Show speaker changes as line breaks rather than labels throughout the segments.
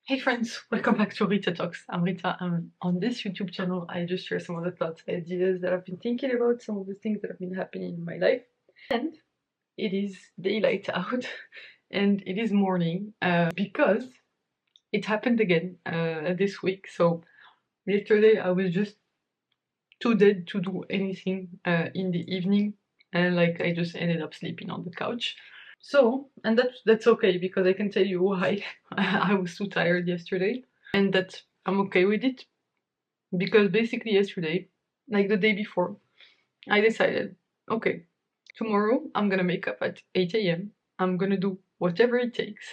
Hey friends, welcome back to Rita Talks. I'm Rita, and on this YouTube channel I just share some of the thoughts, ideas that I've been thinking about, some of the things that have been happening in my life. And it is daylight out and it is morning because it happened again this week. So yesterday I was just too dead to do anything in the evening, and like I just ended up sleeping on the couch. So, and that's okay because I can tell you why I was too tired yesterday, and that I'm okay with it because basically yesterday, like the day before, I decided, okay, tomorrow I'm gonna make up at 8 a.m. I'm gonna do whatever it takes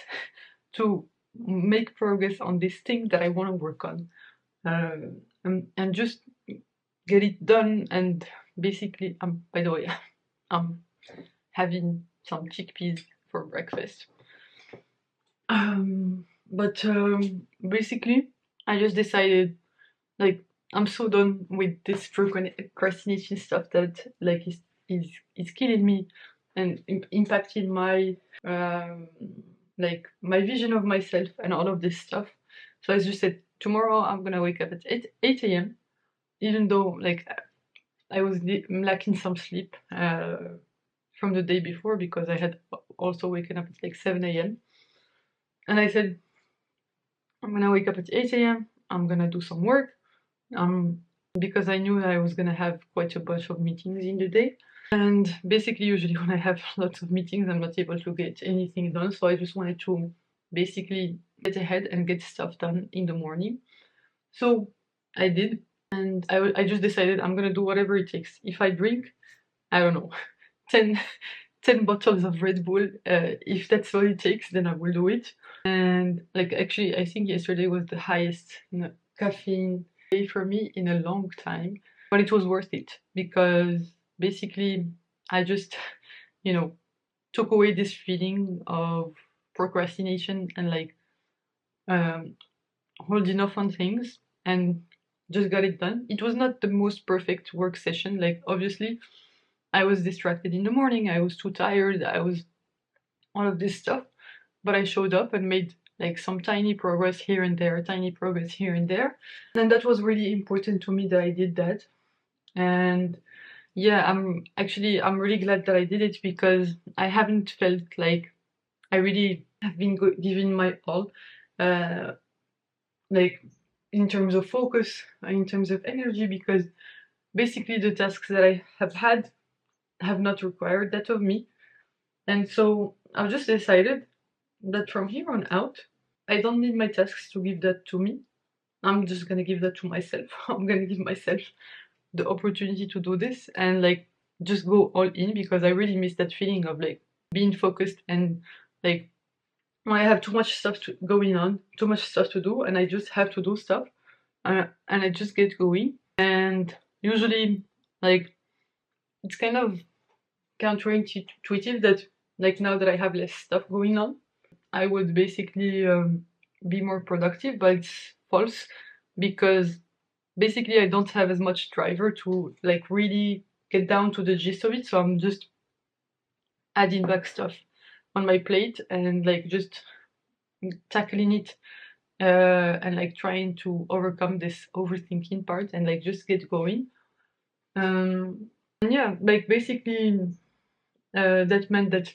to make progress on this thing that I want to work on, and just get it done. And basically, by the way, I'm having some chickpeas for breakfast. But basically, I just decided, like, I'm so done with this procrastination stuff that like is killing me and impacting my um, like my vision of myself and all of this stuff. So I just said tomorrow I'm gonna wake up at 8 a.m. even though like I was lacking some sleep from the day before because I had also waken up at like 7 a.m. And I said, I'm gonna wake up at 8 a.m. I'm gonna do some work. Because I knew I was gonna have quite a bunch of meetings in the day. And basically, usually when I have lots of meetings, I'm not able to get anything done. So I just wanted to basically get ahead and get stuff done in the morning. So I did. And I just decided I'm gonna do whatever it takes. If I drink, I don't know, 10, 10 bottles of Red Bull, if that's what it takes, then I will do it. And like actually, I think yesterday was the highest caffeine day for me in a long time, but it was worth it because basically I just, you know, took away this feeling of procrastination and like um, holding off on things and just got it done. It was not the most perfect work session. Like obviously, I was distracted in the morning. I was too tired. I was all of this stuff, but I showed up and made like some tiny progress here and there, tiny progress here and there. And that was really important to me that I did that. And yeah, I'm really glad that I did it because I haven't felt like I really have been giving my all, uh, like in terms of focus, in terms of energy, because basically the tasks that I have had have not required that of me. And so I've just decided that from here on out, I don't need my tasks to give that to me. I'm just gonna give that to myself. I'm gonna give myself the opportunity to do this and like just go all in because I really miss that feeling of like being focused and like when I have too much stuff going on, too much stuff to do, and I just have to do stuff, and I just get going. And usually, like it's kind of counterintuitive that like now that I have less stuff going on, I would basically be more productive, but it's false because basically I don't have as much driver to like really get down to the gist of it. So I'm just adding back stuff on my plate and like just tackling it and like trying to overcome this overthinking part and like just get going. And yeah, like basically that meant that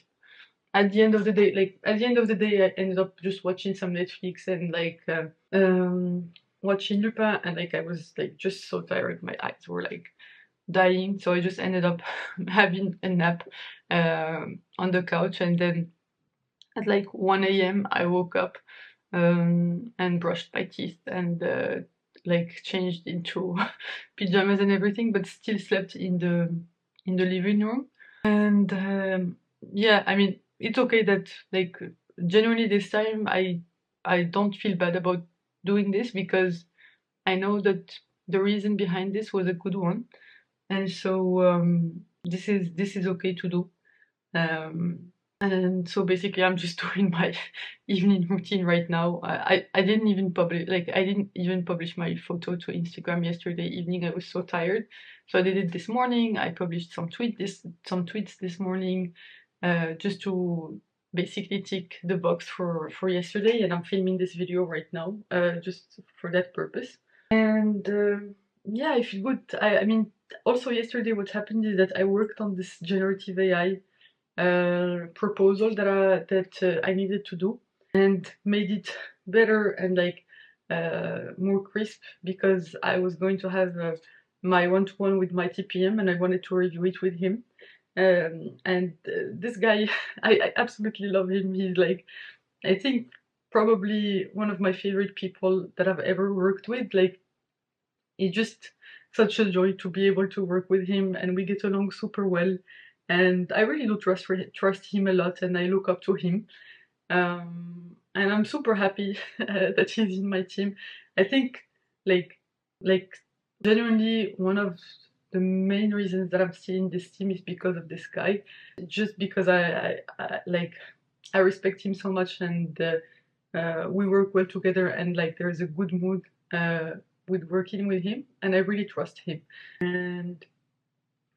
at the end of the day, I ended up just watching some Netflix and like watching Lupin, and like I was like just so tired, my eyes were like dying, so I just ended up having a nap on the couch, and then at like 1 a.m. I woke up and brushed my teeth and like changed into pajamas and everything, but still slept in the living room. And yeah, I mean, it's okay that like genuinely this time I don't feel bad about doing this because I know that the reason behind this was a good one, and so this is okay to do. Um, and so basically, I'm just doing my evening routine right now. I didn't even publish my photo to Instagram yesterday evening. I was so tired, so I did it this morning. I published some tweets this morning, just to basically tick the box for yesterday, and I'm filming this video right now just for that purpose. And yeah, I feel good. I mean, also yesterday what happened is that I worked on this generative AI proposal that I needed to do, and made it better and like more crisp, because I was going to have my one-to-one with my TPM, and I wanted to review it with him. And this guy, I absolutely love him. He's like, I think probably one of my favorite people that I've ever worked with. Like, it's just such a joy to be able to work with him, and we get along super well. And I really do trust him a lot, and I look up to him. And I'm super happy that he's in my team. I think, like, like genuinely one of the main reasons that I'm still in this team is because of this guy. Just because I respect him so much, and we work well together, and like there's a good mood with working with him, and I really trust him. And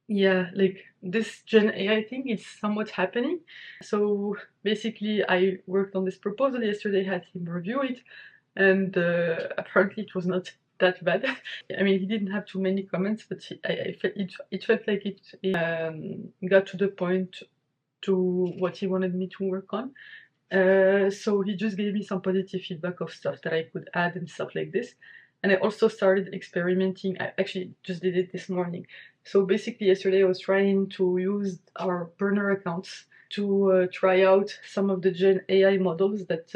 yeah, like this Gen AI thing is somewhat happening. So basically, I worked on this proposal yesterday, had him review it, and apparently it was not that bad. I mean, he didn't have too many comments, but it felt like it got to the point to what he wanted me to work on. So he just gave me some positive feedback of stuff that I could add and stuff like this. And I also started experimenting. I actually just did it this morning. So basically yesterday I was trying to use our burner accounts to try out some of the Gen AI models that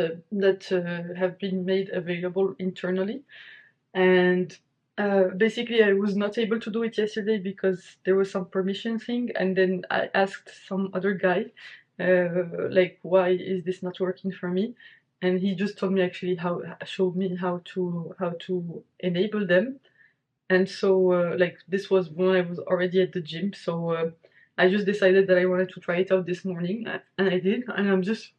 have been made available internally. And basically I was not able to do it yesterday because there was some permission thing, and then I asked some other guy like, why is this not working for me? And he just told me, actually, showed me how to enable them. And so like this was when I was already at the gym, so I just decided that I wanted to try it out this morning, and I did, and I'm just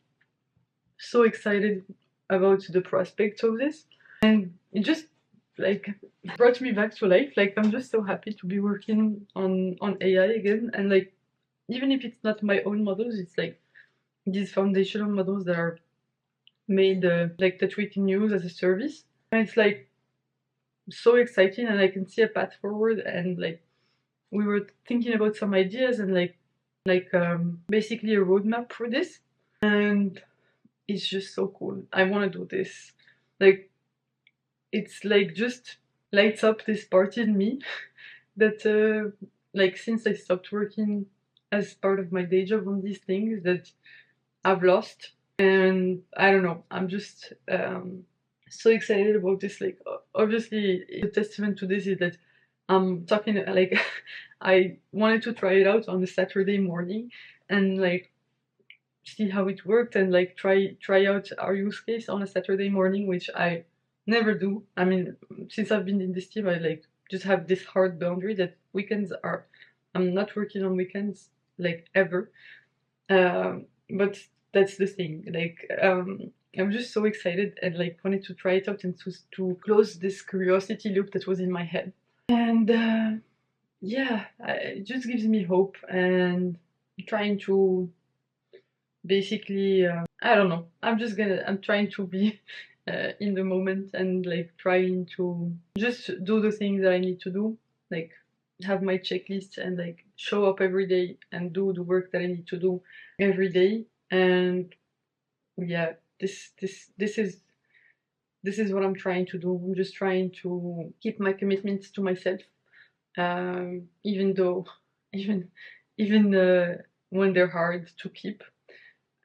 so excited about the prospects of this. And it just like brought me back to life. Like, I'm just so happy to be working on AI again, and like, even if it's not my own models, it's like these foundational models that are made like that we can use as a service. And it's like so exciting, and I can see a path forward. And like, we were thinking about some ideas, and basically a roadmap for this, and it's just so cool. I want to do this. Like, it's like just lights up this part in me that like, since I stopped working as part of my day job on these things, that I've lost. And I don't know, I'm just so excited about this. Like, obviously the testament to this is that I'm talking like I wanted to try it out on a Saturday morning, and like see how it worked, and like try out our use case on a Saturday morning, which I never do. I mean, since I've been in this team, I like just have this hard boundary that weekends are, I'm not working on weekends, like, ever. But that's the thing. Like, I'm just so excited, and like wanted to try it out, and to close this curiosity loop that was in my head. And yeah, it just gives me hope, and trying to basically I don't know, I'm trying to be in the moment, and like trying to just do the things that I need to do, like have my checklist, and like show up every day and do the work that I need to do every day. And yeah, this is what I'm trying to do. I'm just trying to keep my commitments to myself, even though even even when they're hard to keep.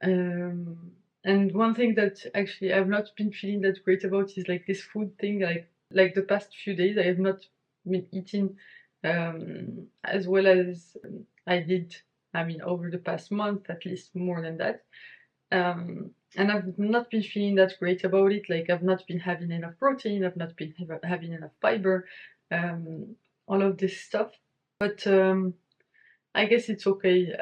And one thing that actually I've not been feeling that great about is like this food thing. Like the past few days, I have not been eating as well as I did. I mean, over the past month, at least more than that. And I've not been feeling that great about it. Like, I've not been having enough protein. I've not been having enough fiber. All of this stuff. But I guess it's okay.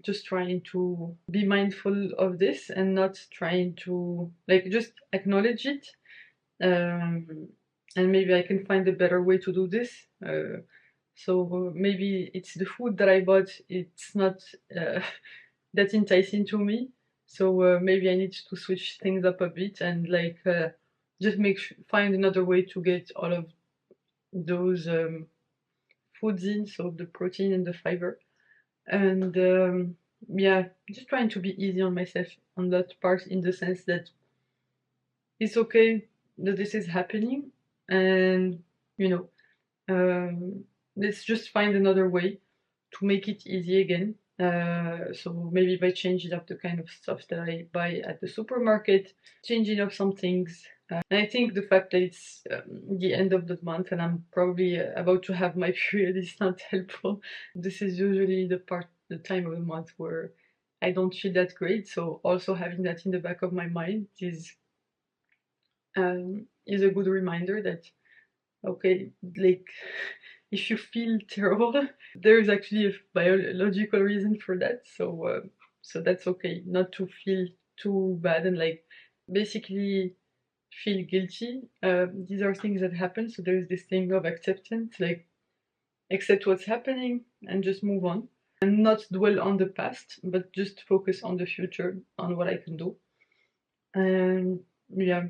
Just trying to be mindful of this, and not trying to like just acknowledge it. And maybe I can find a better way to do this. So maybe it's the food that I bought. It's not that enticing to me. So maybe I need to switch things up a bit and like just find another way to get all of those foods in, so the protein and the fiber. And yeah, just trying to be easy on myself on that part, in the sense that it's okay that this is happening, and you know, let's just find another way to make it easy again. So maybe by changing up the kind of stuff that I buy at the supermarket, changing up some things. And I think the fact that it's the end of the month and I'm probably about to have my period is not helpful. This is usually the time of the month where I don't feel that great. So also having that in the back of my mind is a good reminder that okay, like if you feel terrible, there is actually a biological reason for that. So that's okay, not to feel too bad and like basically feel guilty. These are things that happen. So there is this thing of acceptance, like accept what's happening and just move on, and not dwell on the past, but just focus on the future, on what I can do. And yeah,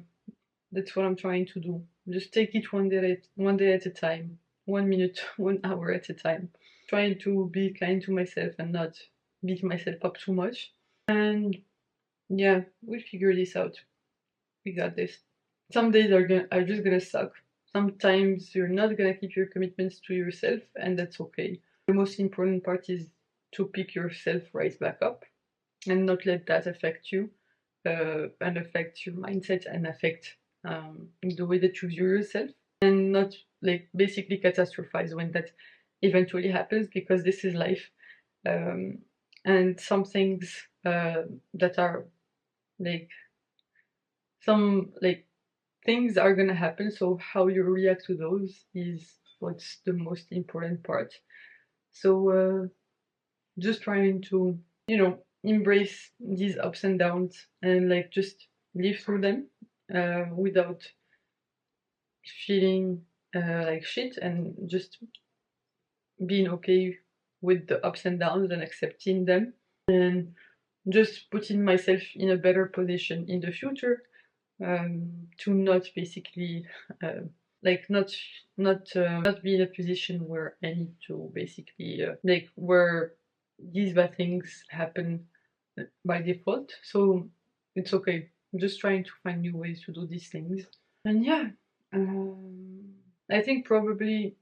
that's what I'm trying to do. Just take it one day at a time, 1 minute, 1 hour at a time. Trying to be kind to myself and not beat myself up too much. And yeah, we'll figure this out. We got this. Some days are just gonna suck. Sometimes you're not gonna keep your commitments to yourself, and that's okay. The most important part is to pick yourself right back up and not let that affect you, and affect your mindset and affect the way that you view yourself, and not like basically catastrophize when that eventually happens, because this is life. And some things that are like some like things are gonna happen, so how you react to those is what's the most important part. So just trying to, embrace these ups and downs and like just live through them without feeling like shit, and just being okay with the ups and downs and accepting them, and just putting myself in a better position in the future, to not basically like not be in a position where I need to basically like where these bad things happen by default. So it's okay. I'm just trying to find new ways to do these things. And yeah, I think probably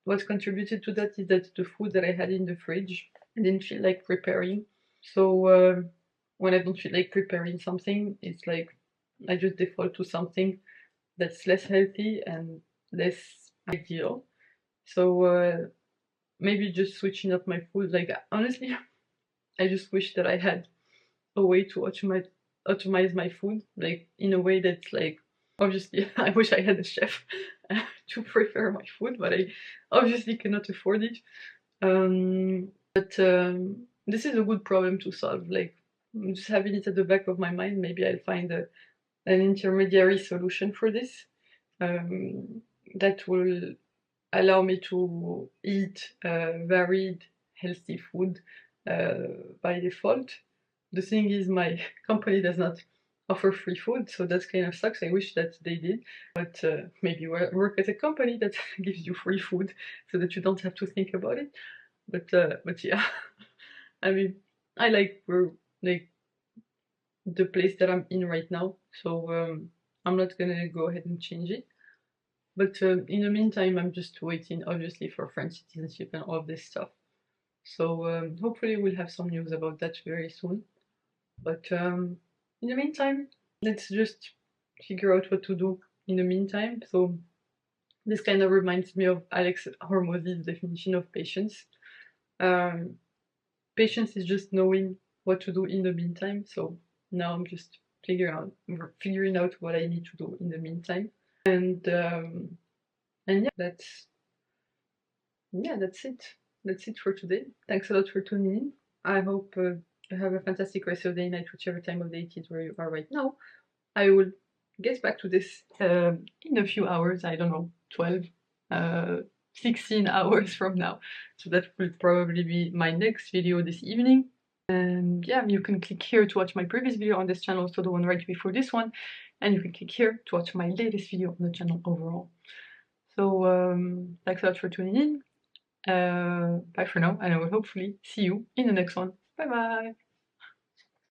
what contributed to that is that the food that I had in the fridge, I didn't feel like preparing. So when I don't feel like preparing something, it's like I just default to something that's less healthy and less ideal. So maybe just switching up my food. Like honestly, I just wish that I had a way to automate my food, like in a way that's like obviously I wish I had a chef to prepare my food, but I obviously cannot afford it. But this is a good problem to solve. Like just having it at the back of my mind, maybe I'll find an intermediary solution for this that will allow me to eat varied, healthy food by default. The thing is, my company does not offer free food, so that kind of sucks. I wish that they did, but maybe work at a company that gives you free food so that you don't have to think about it. But yeah, I mean, I like like the place that I'm in right now, so I'm not gonna go ahead and change it. But in the meantime, I'm just waiting, obviously, for French citizenship and all of this stuff. So hopefully, we'll have some news about that very soon. But in the meantime, let's just figure out what to do in the meantime. So this kind of reminds me of Alex Hormozzi's definition of patience. Patience is just knowing what to do in the meantime. So now I'm just figuring out what I need to do in the meantime. And yeah, that's it. That's it for today. Thanks a lot for tuning in. I hope you have a fantastic rest of the day, night, whichever time of day it is where you are right now. I will get back to this in a few hours. I don't know, 12, 16 hours from now. So that will probably be my next video this evening. And yeah, you can click here to watch my previous video on this channel, so the one right before this one, and you can click here to watch my latest video on the channel overall. So thanks a lot for tuning in. Bye for now, and I will hopefully see you in the next one. Bye bye!